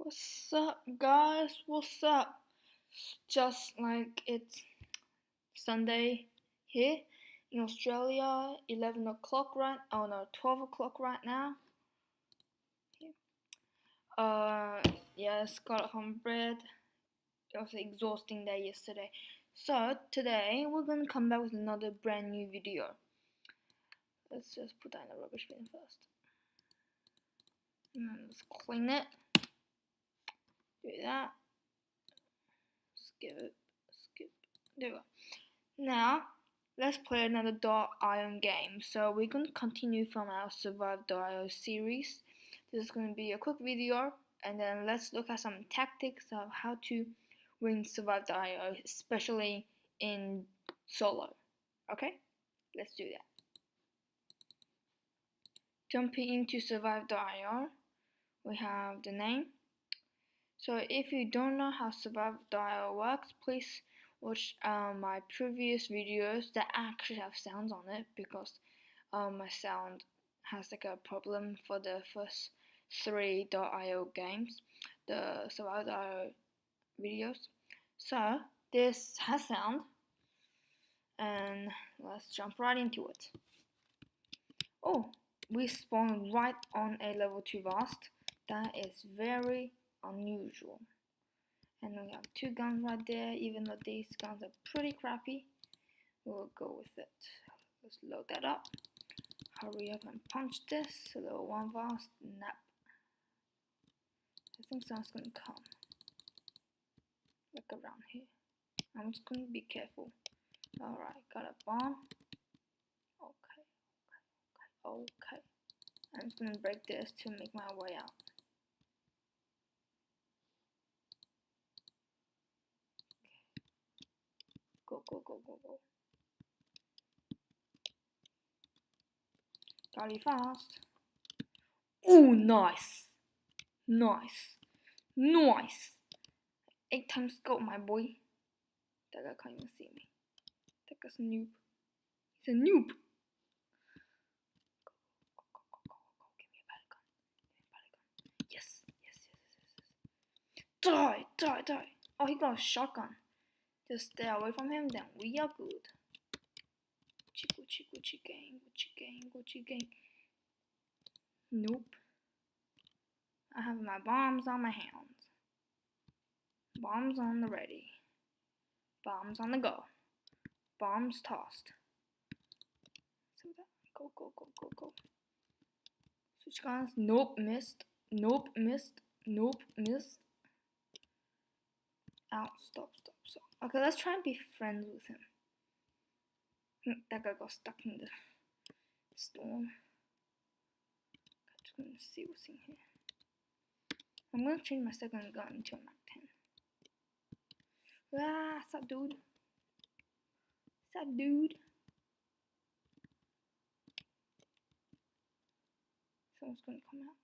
What's up, guys? What's up? Just like it's Sunday here in Australia, 11 o'clock right? Oh no, 12 o'clock right now. Yes, got home bread. It was an exhausting day yesterday. So today we're gonna come back with another brand new video. Let's just put that in the rubbish bin first. And then let's clean it. Do that. Skip. There we go. Now, let's play another .io game. So we're going to continue from our Survive.io series. This is going to be a quick video, and then let's look at some tactics of how to win Survive.io, especially in solo. Okay? Let's do that. Jumping into Survive.io, we have the name. So if you don't know how Survive.io works, please watch my previous videos that actually have sounds on it, because my sound has like a problem for the first 3.io games, the Survive.io videos. So this has sound, and let's jump right into it. Oh, we spawned right on a level 2 vast. That is very unusual. And we have 2 guns right there. Even though these guns are pretty crappy, we'll go with it. Let's load that up. Hurry up and punch this. Level 1 vast. Nap. I think someone's gonna come. Look around here. I'm just gonna be careful. Alright, got a bomb. Okay. I'm just gonna break this to make my way out. Go. Gotta be fast. Ooh, nice. 8 times scope, my boy. That guy can't even see me. That guy's a noob. He's a noob. Go. Give me a battle gun. Yes. Die. Oh, he got a shotgun. Just stay away from him, then we are good. Gucci gang. Nope. I have my bombs on my hands. Bombs on the ready. Bombs on the go. Bombs tossed. So that go. Switch guns. Nope, missed. Ow, stop. Okay, let's try and be friends with him. That guy got stuck in the storm. I'm just gonna see what's in here. I'm gonna change my second gun to a Mac 10. What's up, dude? Someone's gonna come out.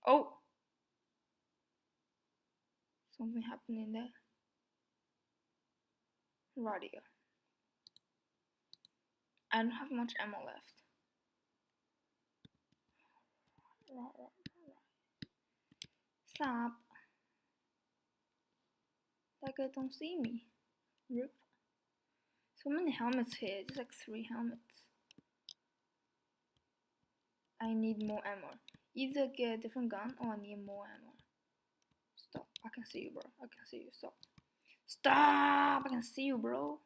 Oh! Something happened in there. Radio. I don't have much ammo left. Right. Stop. That guy don't see me. Rip. So many helmets here. There's like 3 helmets. I need more ammo. Either get a different gun or I need more ammo. Stop. I can see you, bro. Stop. I can see you, bro.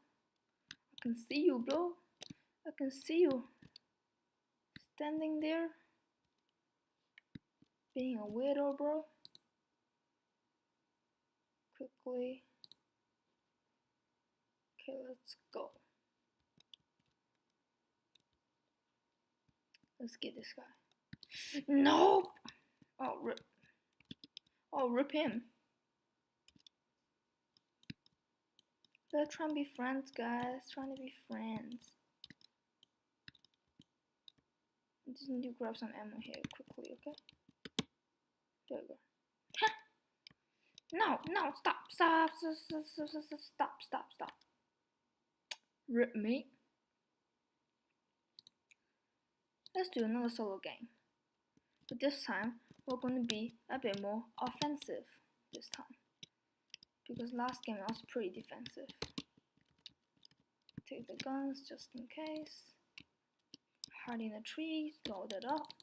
Standing there. Being a weirdo, bro. Quickly. Okay, let's go. Let's get this guy. Nope! Oh, rip him. Let's try and be friends, guys. Trying to be friends. I just need to grab some ammo here quickly, okay? There we go. No, stop. Rip me. Let's do another solo game. But this time, we're going to be a bit more offensive this time. Because last game I was pretty defensive. Take the guns just in case. Hide in the trees, load it up.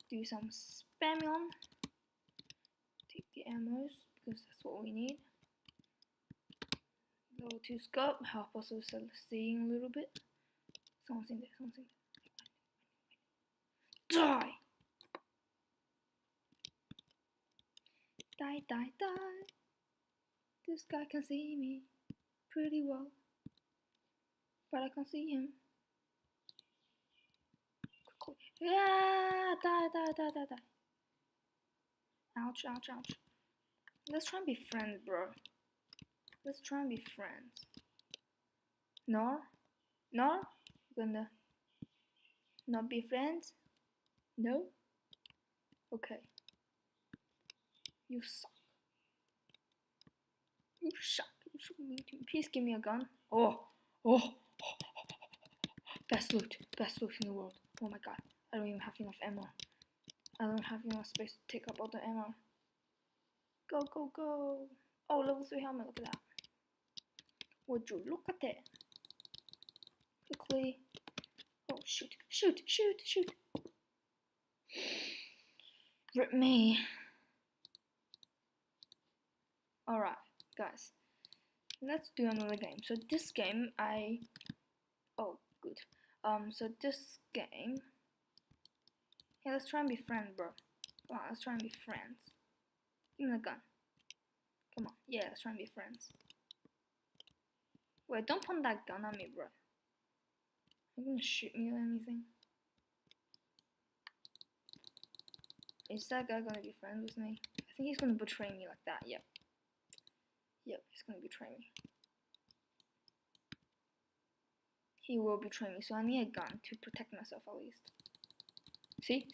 Do some spamming on. Take the ammos because that's what we need. Go to scope, help us with seeing a little bit. Someone's in there, someone's in there. Die! Die, die, die. This guy can see me pretty well, but I can't see him. Quickly. Yeah! Die, die, die, die, die. Ouch, ouch, ouch. Let's try and be friends, bro. Let's try and be friends. No? No? You're gonna not be friends? No? Okay. You suck. You suck. You should mean to. Please give me a gun. Oh. Best loot in the world. Oh my god. I don't even have enough ammo. I don't have enough space to take up all the ammo. Go, go, go. Oh, level 3 helmet. Look at that. Would you look at that? Quickly. Oh, shoot. Shoot, shoot, shoot. Rip me. Alright, guys. Let's do another game. So this game, oh, good. So this game... Yeah, let's try and be friends, bro. Come on, let's try and be friends. Give me the gun. Come on. Yeah, let's try and be friends. Wait, don't point that gun at me, bro. Are you gonna shoot me or anything? Is that guy gonna be friends with me? I think he's gonna betray me like that, yep. Yep, he's gonna betray me. He will betray me, so I need a gun to protect myself at least. See?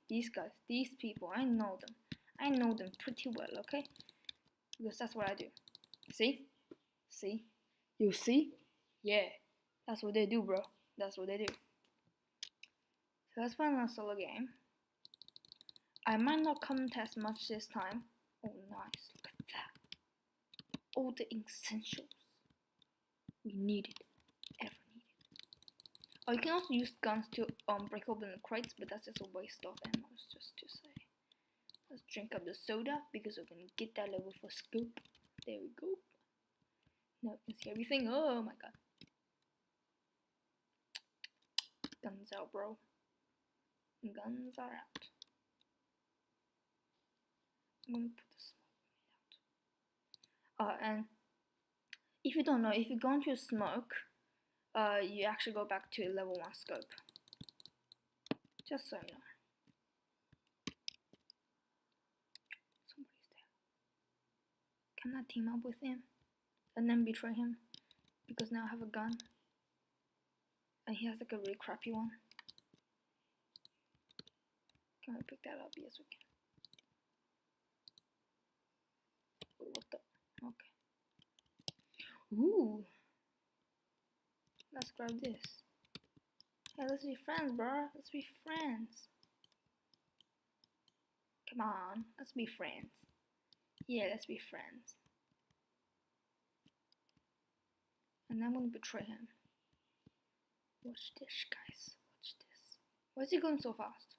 These guys, these people, I know them. I know them pretty well, okay? Because that's what I do. See? You see? Yeah. That's what they do, bro. That's what they do. So let's play another solo game. I might not contest much this time. Oh, nice. Look at that. All the essentials we needed, ever needed. Oh, you can also use guns to break open the crates, but that's just a waste of ammo, just to say. Let's drink up the soda because we're gonna get that level for scope. There we go. Now we can see everything. Oh my god. Guns out, bro. Guns are out. I'm gonna put the smoke out. And if you don't know, if you go into smoke, you actually go back to level 1 scope. Just so you know. Somebody's there. Can I team up with him? And then betray him? Because now I have a gun. And he has like a really crappy one. Can we pick that up? Yes, we can. Oh, what the? Okay. Ooh. Let's grab this. Hey, let's be friends, bro. Let's be friends. Come on, let's be friends. Yeah, let's be friends. And I'm gonna betray him. Watch this, guys. Watch this. Why is he going so fast?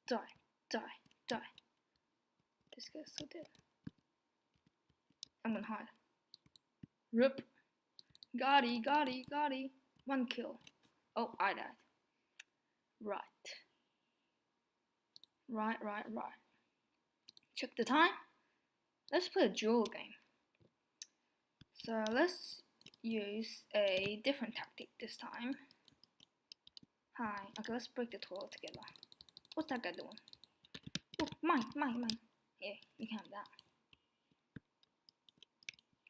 Die, die, die. This guy's so dead. I'm gonna hide. Rip. Gotti. 1 kill. Oh, I died. Right. Check the time. Let's play a duel game. So let's use a different tactic this time. Hi. Okay, let's break the toilet together. What's that guy doing? Oh, mine. Yeah, you can have that.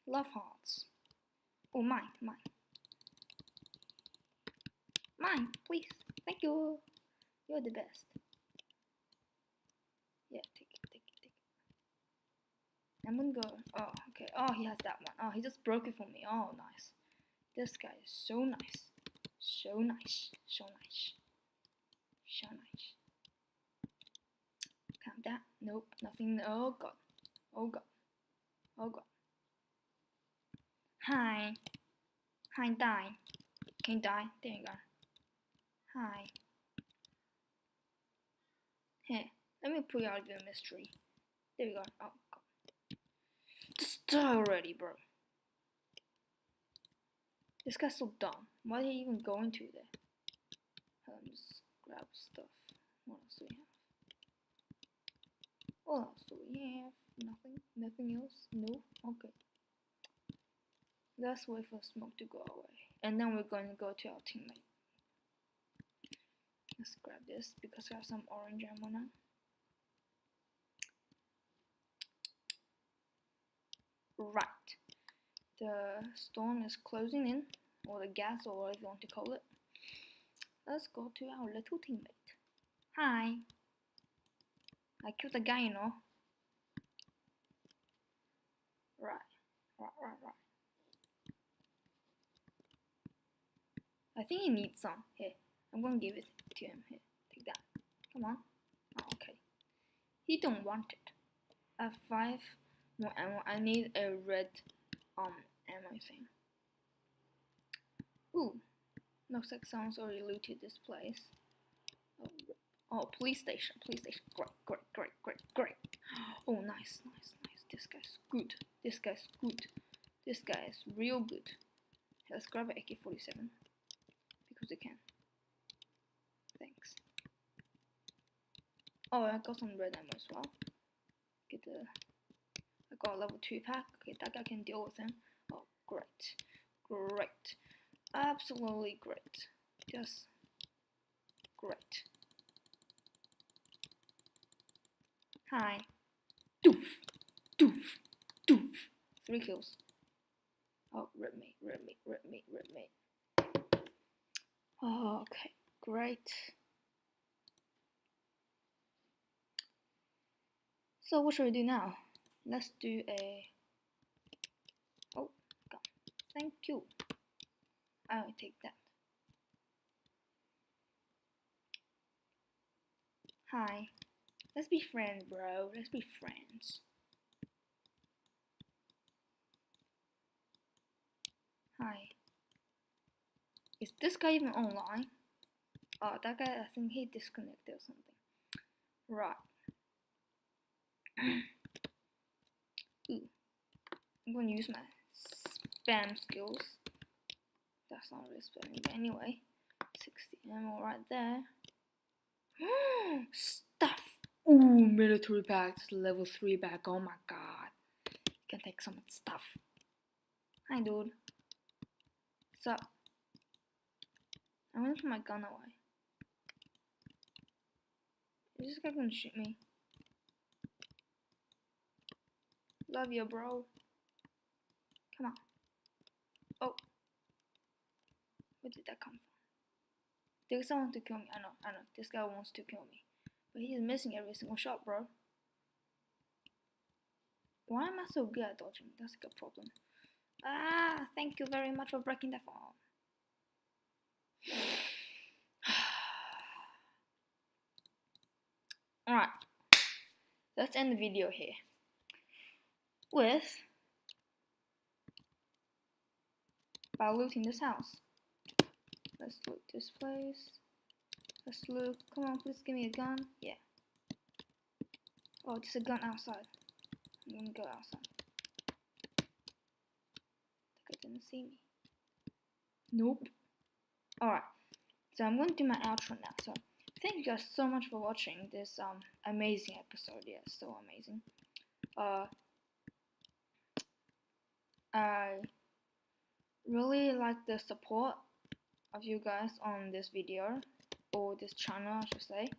Love hearts. Oh, mine. Mine, please. Thank you. You're the best. Yeah, take it. I'm gonna go. Oh, okay. Oh, he has that one. Oh, he just broke it for me. Oh, nice. This guy is so nice. So nice, so nice, so nice. Count that. Nope, nothing. Oh god, oh god, oh god. Hi, hi, die. Can you die? There you go. Hi. Here, let me put out the mystery. There we go. Oh god. Just die already, bro. This guy's so dumb. Why are you even going to there? Let me just grab stuff. What else do we have? What else do we have? Nothing? Nothing else? No? Okay. Let's wait for smoke to go away. And then we're going to go to our teammate. Let's grab this because I have some orange ammo now. Right. The storm is closing in, or the gas, or whatever you want to call it. Let's go to our little teammate. Hi. I killed the guy, you know. Right. I think he needs some. Here, I'm gonna give it to him. Here, take that. Come on. Oh, okay. He don't want it. I have 5 more ammo. I need a red ammo thing. Ooh, looks like someone's already looted this place. Oh, police station. Great. Oh, nice. This guy's good. This guy is real good. Let's grab an AK-47 because we can. Thanks. Oh, I got some red ammo as well. I got a level 2 pack. Okay, that guy can deal with him. Oh, great. Absolutely great. Just great. Hi. Doof. 3 kills. Oh, rip me. Oh, okay, great. So what should we do now? Let's do a... Oh, God. Thank you. I'll take that. Hi. Let's be friends, bro. Let's be friends. Hi. Is this guy even online? Oh, that guy, I think he disconnected or something. Right. Ooh. I'm going to use my spam skills. That's not really spamming, but anyway. 60 ammo right there. Stuff! Ooh, military packs, level 3 back. Oh my god. You can take some stuff. Hi, dude. What's up? I'm gonna put my gun away. Is this guy gonna shoot me? Love you, bro. Come on. Oh. Where did that come from? There's someone to kill me. I know. This guy wants to kill me. But he's missing every single shot, bro. Why am I so good at dodging? That's a good problem. Ah, thank you very much for breaking that fall. Alright. Let's end the video here. By looting this house. Let's loot this place. Let's loot. Come on, please give me a gun. Yeah. Oh, there's a gun outside. I'm gonna go outside. The guy didn't see me. Nope. Alright. So I'm going to do my outro now. So thank you guys so much for watching this amazing episode. Yeah, so amazing. I really like the support of you guys on this video, or this channel I should say.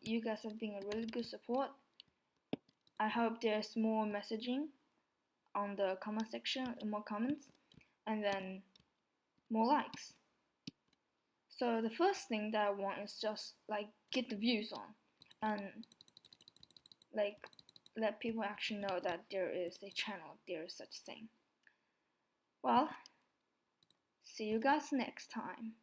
You guys have been a really good support. I hope there's more messaging on the comment section, more comments, and then more likes. So the first thing that I want is just like get the views on, and like let people actually know that there is a channel, there is such thing. Well, See you guys next time.